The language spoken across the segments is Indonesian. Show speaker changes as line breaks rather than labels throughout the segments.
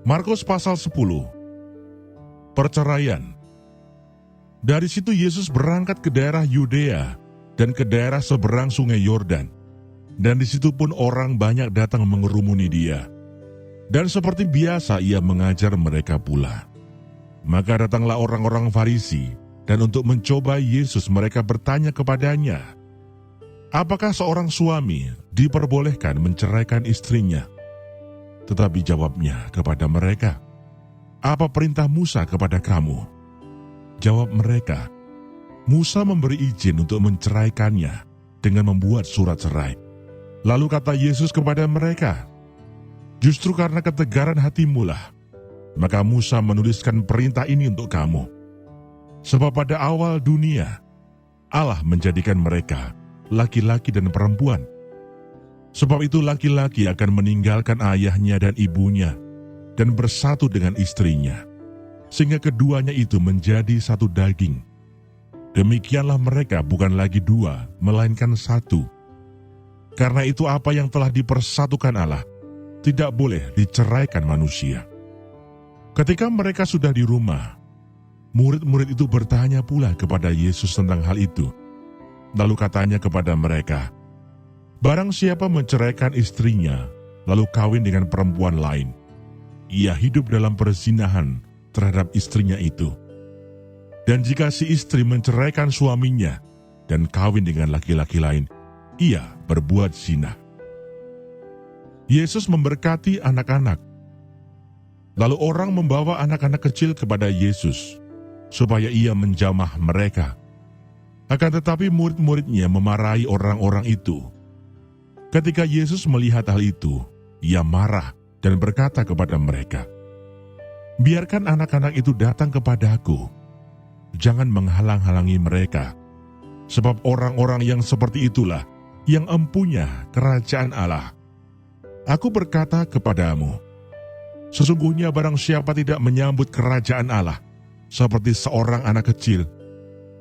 Markus pasal 10. Perceraian. Dari situ Yesus berangkat ke daerah Yudea dan ke daerah seberang sungai Yordan. Dan di situ pun orang banyak datang mengerumuni dia. Dan seperti biasa ia mengajar mereka pula. Maka datanglah orang-orang Farisi, dan untuk mencoba Yesus mereka bertanya kepadanya, apakah seorang suami diperbolehkan menceraikan istrinya? Tetapi jawabnya kepada mereka, apa perintah Musa kepada kamu? Jawab mereka, Musa memberi izin untuk menceraikannya dengan membuat surat cerai. Lalu kata Yesus kepada mereka, justru karena ketegaran hatimulah, maka Musa menuliskan perintah ini untuk kamu. Sebab pada awal dunia, Allah menjadikan mereka laki-laki dan perempuan. Sebab itu laki-laki akan meninggalkan ayahnya dan ibunya dan bersatu dengan istrinya, sehingga keduanya itu menjadi satu daging. Demikianlah mereka bukan lagi dua, melainkan satu. Karena itu apa yang telah dipersatukan Allah tidak boleh diceraikan manusia. Ketika mereka sudah di rumah, murid-murid itu bertanya pula kepada Yesus tentang hal itu. Lalu katanya kepada mereka, barang siapa menceraikan istrinya, lalu kawin dengan perempuan lain, ia hidup dalam perzinahan terhadap istrinya itu. Dan jika si istri menceraikan suaminya dan kawin dengan laki-laki lain, ia berbuat zina. Yesus memberkati anak-anak. Lalu orang membawa anak-anak kecil kepada Yesus, supaya ia menjamah mereka. Akan tetapi murid-muridnya memarahi orang-orang itu. Ketika Yesus melihat hal itu, ia marah dan berkata kepada mereka, biarkan anak-anak itu datang kepadaku. Jangan menghalang-halangi mereka, sebab orang-orang yang seperti itulah yang empunya kerajaan Allah. Aku berkata kepadamu, sesungguhnya barang siapa tidak menyambut kerajaan Allah seperti seorang anak kecil,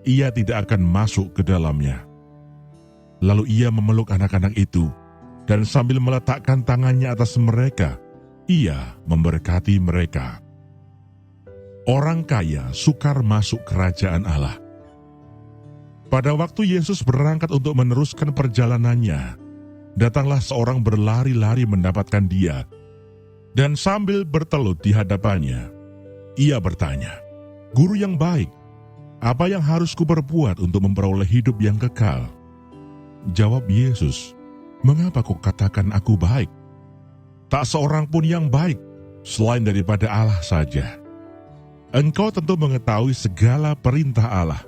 ia tidak akan masuk ke dalamnya. Lalu ia memeluk anak-anak itu, dan sambil meletakkan tangannya atas mereka, ia memberkati mereka. Orang kaya sukar masuk kerajaan Allah. Pada waktu Yesus berangkat untuk meneruskan perjalanannya, datanglah seorang berlari-lari mendapatkan dia, dan sambil bertelut di hadapannya, ia bertanya, Guru yang baik, apa yang harus kuperbuat untuk memperoleh hidup yang kekal? Jawab Yesus, mengapa kau katakan aku baik? Tak seorang pun yang baik, selain daripada Allah saja. Engkau tentu mengetahui segala perintah Allah.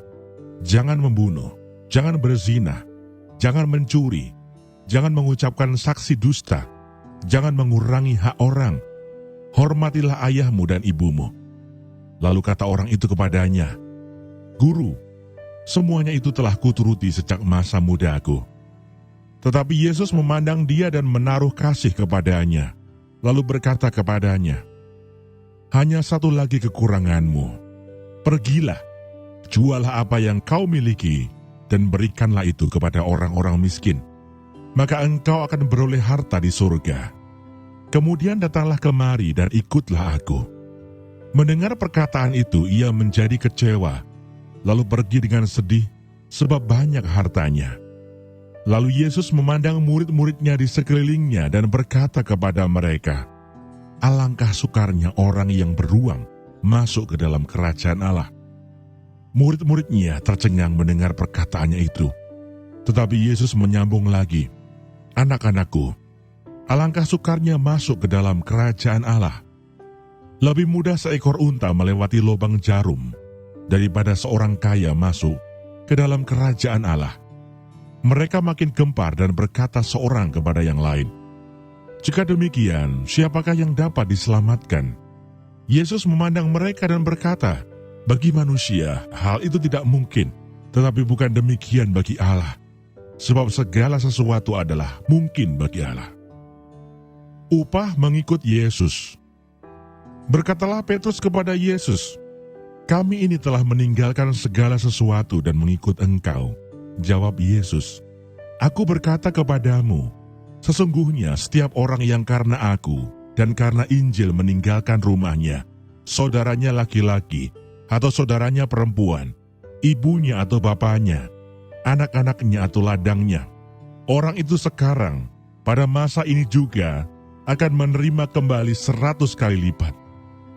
Jangan membunuh, jangan berzina, jangan mencuri, jangan mengucapkan saksi dusta, jangan mengurangi hak orang, hormatilah ayahmu dan ibumu. Lalu kata orang itu kepadanya, Guru, semuanya itu telah kuturuti sejak masa mudaku. Tetapi Yesus memandang dia dan menaruh kasih kepadanya, lalu berkata kepadanya, hanya satu lagi kekuranganmu. Pergilah, jualah apa yang kau miliki, dan berikanlah itu kepada orang-orang miskin. Maka engkau akan beroleh harta di surga. Kemudian datanglah kemari dan ikutlah aku. Mendengar perkataan itu, ia menjadi kecewa, lalu pergi dengan sedih, sebab banyak hartanya. Lalu Yesus memandang murid-muridnya di sekelilingnya dan berkata kepada mereka, alangkah sukarnya orang yang beruang masuk ke dalam kerajaan Allah. Murid-muridnya tercengang mendengar perkataannya itu. Tetapi Yesus menyambung lagi, anak-anakku, alangkah sukarnya masuk ke dalam kerajaan Allah. Lebih mudah seekor unta melewati lubang jarum daripada seorang kaya masuk ke dalam kerajaan Allah. Mereka makin gempar dan berkata seorang kepada yang lain, jika demikian, siapakah yang dapat diselamatkan? Yesus memandang mereka dan berkata, bagi manusia hal itu tidak mungkin, tetapi bukan demikian bagi Allah. Sebab segala sesuatu adalah mungkin bagi Allah. Upah mengikut Yesus. Berkatalah Petrus kepada Yesus, kami ini telah meninggalkan segala sesuatu dan mengikut Engkau. Jawab Yesus, aku berkata kepadamu, sesungguhnya setiap orang yang karena aku dan karena Injil meninggalkan rumahnya, saudaranya laki-laki atau saudaranya perempuan, ibunya atau bapaknya, anak-anaknya atau ladangnya. Orang itu sekarang, pada masa ini juga, akan menerima kembali 100 kali lipat.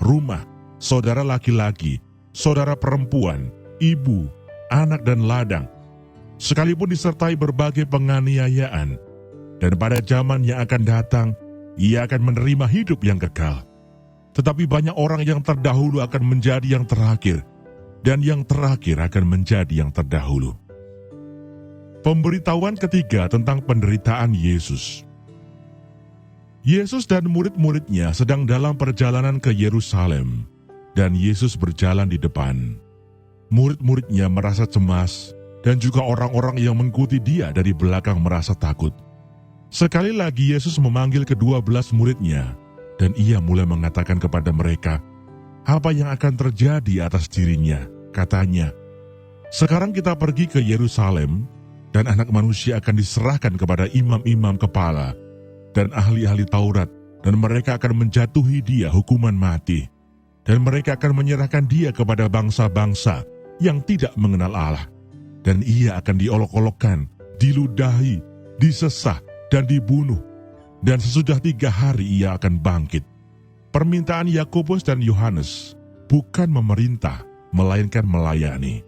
Rumah, saudara laki-laki, saudara perempuan, ibu, anak dan ladang, sekalipun disertai berbagai penganiayaan, dan pada zaman yang akan datang, ia akan menerima hidup yang kekal. Tetapi banyak orang yang terdahulu akan menjadi yang terakhir, dan yang terakhir akan menjadi yang terdahulu. Pemberitahuan ketiga tentang penderitaan Yesus. Yesus dan murid-muridnya sedang dalam perjalanan ke Yerusalem, dan Yesus berjalan di depan. Murid-muridnya merasa cemas, dan juga orang-orang yang mengikuti dia dari belakang merasa takut. Sekali lagi Yesus memanggil ke-12 muridnya, dan ia mulai mengatakan kepada mereka apa yang akan terjadi atas dirinya. Katanya, "Sekarang kita pergi ke Yerusalem, dan Anak Manusia akan diserahkan kepada imam-imam kepala dan ahli-ahli Taurat, dan mereka akan menjatuhi dia hukuman mati, dan mereka akan menyerahkan dia kepada bangsa-bangsa yang tidak mengenal Allah, dan ia akan diolok-olokkan, diludahi, disesah, dan dibunuh, dan sesudah 3 hari ia akan bangkit." Permintaan Yakobus dan Yohanes bukan memerintah, melainkan melayani.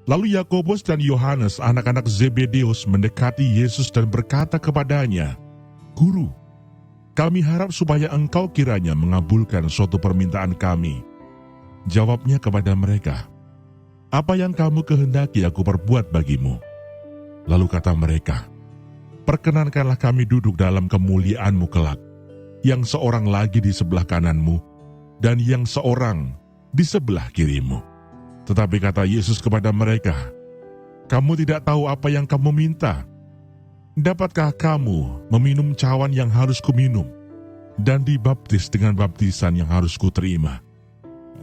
Lalu Yakobus dan Yohanes, anak-anak Zebedeus, mendekati Yesus dan berkata kepadanya, "Guru, kami harap supaya engkau kiranya mengabulkan suatu permintaan kami." Jawabnya kepada mereka, "Apa yang kamu kehendaki aku perbuat bagimu?" Lalu kata mereka, "Perkenankanlah kami duduk dalam kemuliaan-Mu kelak, yang seorang lagi di sebelah kananmu, dan yang seorang di sebelah kirimu." Tetapi kata Yesus kepada mereka, "Kamu tidak tahu apa yang kamu minta. Dapatkah kamu meminum cawan yang harus kuminum, dan dibaptis dengan baptisan yang harus kuterima?"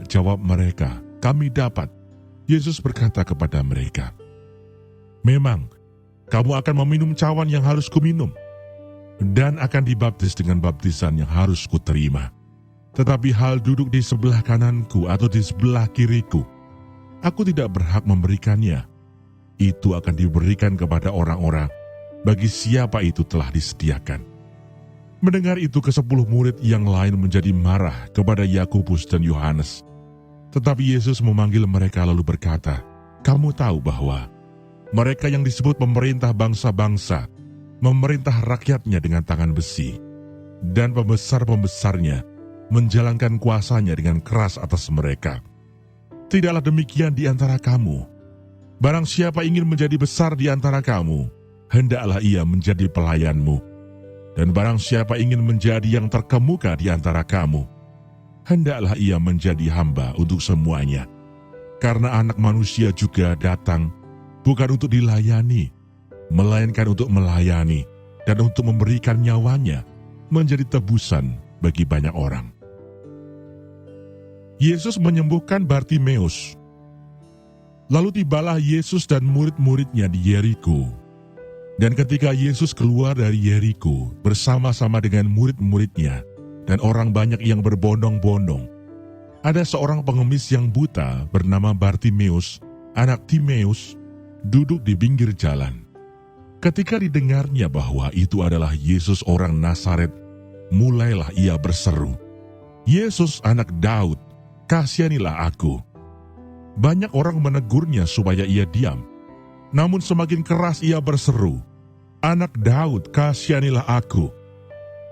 Jawab mereka, "Kami dapat." Yesus berkata kepada mereka, "Memang, kamu akan meminum cawan yang harus kuminum, dan akan dibaptis dengan baptisan yang harus kuterima. Tetapi hal duduk di sebelah kananku atau di sebelah kiriku, aku tidak berhak memberikannya. Itu akan diberikan kepada orang-orang bagi siapa itu telah disediakan." Mendengar itu, ke-10 murid yang lain menjadi marah kepada Yakobus dan Yohanes. Tetapi Yesus memanggil mereka lalu berkata, "Kamu tahu bahwa mereka yang disebut pemerintah bangsa-bangsa memerintah rakyatnya dengan tangan besi, dan pembesar-pembesarnya menjalankan kuasanya dengan keras atas mereka. Tidaklah demikian di antara kamu. Barang siapa ingin menjadi besar di antara kamu, hendaklah ia menjadi pelayanmu. Dan barang siapa ingin menjadi yang terkemuka di antara kamu, hendaklah ia menjadi hamba untuk semuanya. Karena Anak Manusia juga datang bukan untuk dilayani, melainkan untuk melayani dan untuk memberikan nyawanya menjadi tebusan bagi banyak orang." Yesus menyembuhkan Bartimeus. Lalu tibalah Yesus dan murid-muridnya di Yeriko. Dan ketika Yesus keluar dari Yeriko bersama-sama dengan murid-muridnya dan orang banyak yang berbondong-bondong, ada seorang pengemis yang buta bernama Bartimeus, anak Timeus, duduk di pinggir jalan. Ketika didengarnya bahwa itu adalah Yesus orang Nazaret, mulailah ia berseru, "Yesus anak Daud, kasihanilah aku." Banyak orang menegurnya supaya ia diam, namun semakin keras ia berseru, "Anak Daud, kasihanilah aku."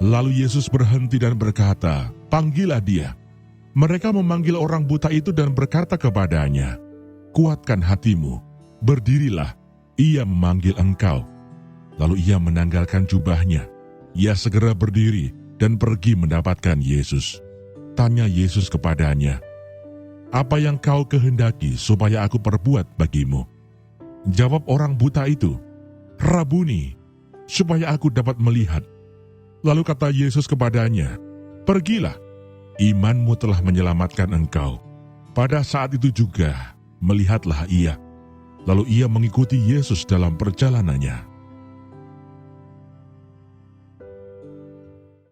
Lalu Yesus berhenti dan berkata, "Panggillah dia." Mereka memanggil orang buta itu dan berkata kepadanya, "Kuatkan hatimu, berdirilah, ia memanggil engkau." Lalu ia menanggalkan jubahnya. Ia segera berdiri dan pergi mendapatkan Yesus. Tanya Yesus kepadanya, "Apa yang kau kehendaki supaya aku perbuat bagimu?" Jawab orang buta itu, "Rabuni, supaya aku dapat melihat." Lalu kata Yesus kepadanya, "Pergilah, imanmu telah menyelamatkan engkau." Pada saat itu juga, melihatlah ia. Lalu ia mengikuti Yesus dalam perjalanannya.